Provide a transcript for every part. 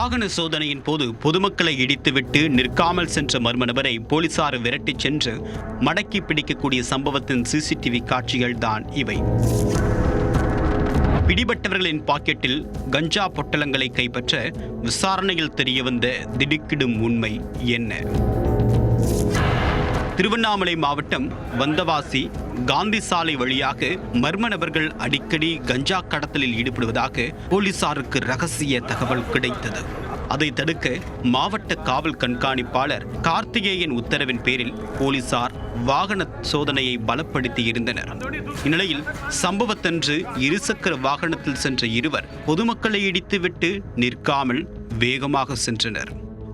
வாகன சோதனையின் போது பொதுமக்களை இடித்துவிட்டு நிற்காமல் சென்ற மர்ம நபரை போலீசார் விரட்டிச் சென்று மடக்கி பிடிக்கக்கூடிய சம்பவத்தின் சிசிடிவி காட்சிகள் தான் இவை. பிடிபட்டவர்களின் பாக்கெட்டில் கஞ்சா பொட்டலங்களை கைப்பற்ற விசாரணையில் தெரியவந்த திடுக்கிடும் உண்மை என்ன? திருவண்ணாமலை மாவட்டம் வந்தவாசி காந்தி சாலை வழியாக மர்ம நபர்கள் அடிக்கடி கஞ்சா கடத்தலில் ஈடுபடுவதாக போலீசாருக்கு ரகசிய தகவல் கிடைத்தது. அதை தடுக்க மாவட்ட காவல் கண்காணிப்பாளர் கார்த்திகேயன் உத்தரவின் பேரில் போலீசார் வாகன சோதனையை பலப்படுத்தி இருந்தனர். இந்நிலையில் சம்பவத்தன்று இருசக்கர வாகனத்தில் சென்ற இருவர் பொதுமக்களை இடித்துவிட்டு நிற்காமல் வேகமாக சென்றனர்.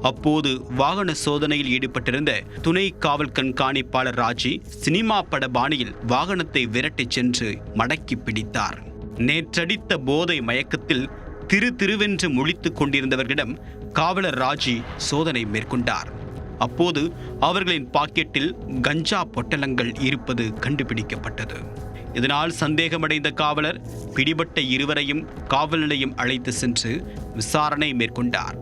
அப்போது வாகன சோதனையில் ஈடுபட்டிருந்த துணை காவல் கண்காணிப்பாளர் ராஜி சினிமா பட பாணியில் வாகனத்தை விரட்டிச் சென்று மடக்கி பிடித்தார். நேற்றடித்த போதை மயக்கத்தில் திருவென்று முழித்துக் கொண்டிருந்தவர்களிடம் காவலர் ராஜி சோதனை மேற்கொண்டார். அப்போது அவர்களின் பாக்கெட்டில் கஞ்சா பொட்டலங்கள் இருப்பது கண்டுபிடிக்கப்பட்டது. இதனால் சந்தேகமடைந்த காவலர் பிடிபட்ட இருவரையும் காவல் நிலையம் அழைத்து சென்று விசாரணை மேற்கொண்டார்.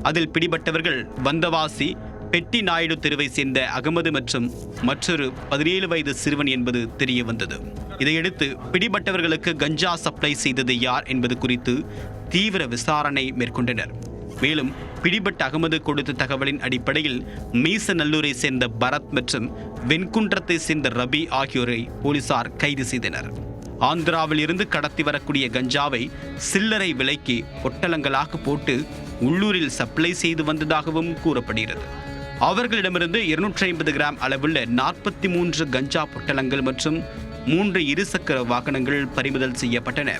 அதில் பிடிபட்டவர்கள் வந்தவாசி பெட்டி நாயுடு தெருவை சேர்ந்த அகமது மற்றும் மற்றொரு 17 வயது சிறுவன் என்பது தெரிய வந்தது. இதையடுத்து பிடிபட்டவர்களுக்கு கஞ்சா சப்ளை செய்தது யார் என்பது குறித்து தீவிர விசாரணை மேற்கொண்டனர். மேலும் பிடிபட்ட அகமது கொடுத்த தகவலின் அடிப்படையில் மீசநல்லூரை சேர்ந்த பரத் மற்றும் வெண்குன்றத்தை சேர்ந்த ரபி ஆகியோரை போலீசார் கைது செய்தனர். ஆந்திராவில் இருந்து கடத்தி வரக்கூடிய கஞ்சாவை சில்லறை விலைக்கு பொட்டலங்களாக போட்டு உள்ளூரில் சப்ளை செய்து வந்ததாகவும் கூறப்படுகிறது. அவர்களிடமிருந்து 250 கிராம் அளவுள்ள 43 கஞ்சா பொட்டலங்கள் மற்றும் 3 இருசக்கர வாகனங்கள் பறிமுதல் செய்யப்பட்டன.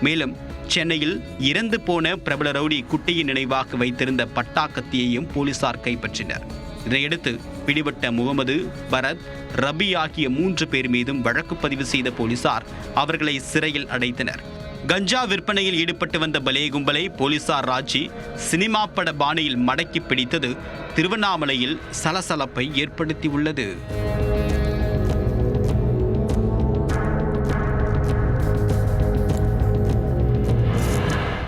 மேலும் சென்னையில் இறந்து போன பிரபல ரவுடி குட்டியின் நினைவாக வைத்திருந்த பட்டா கத்தியையும் போலீசார் கைப்பற்றினர். இதையடுத்து பிடிபட்ட முகமது, பரத், ரபி ஆகிய 3 பேர் மீதும் வழக்கு பதிவு செய்த போலீசார் அவர்களை சிறையில் அடைத்தனர். கஞ்சா விற்பனையில் ஈடுபட்டு வந்த பலே கும்பலை போலீசார் ராஜி சினிமா பட பாணியில் மடக்கி பிடித்தது திருவண்ணாமலையில் சலசலப்பை ஏற்படுத்தியுள்ளது.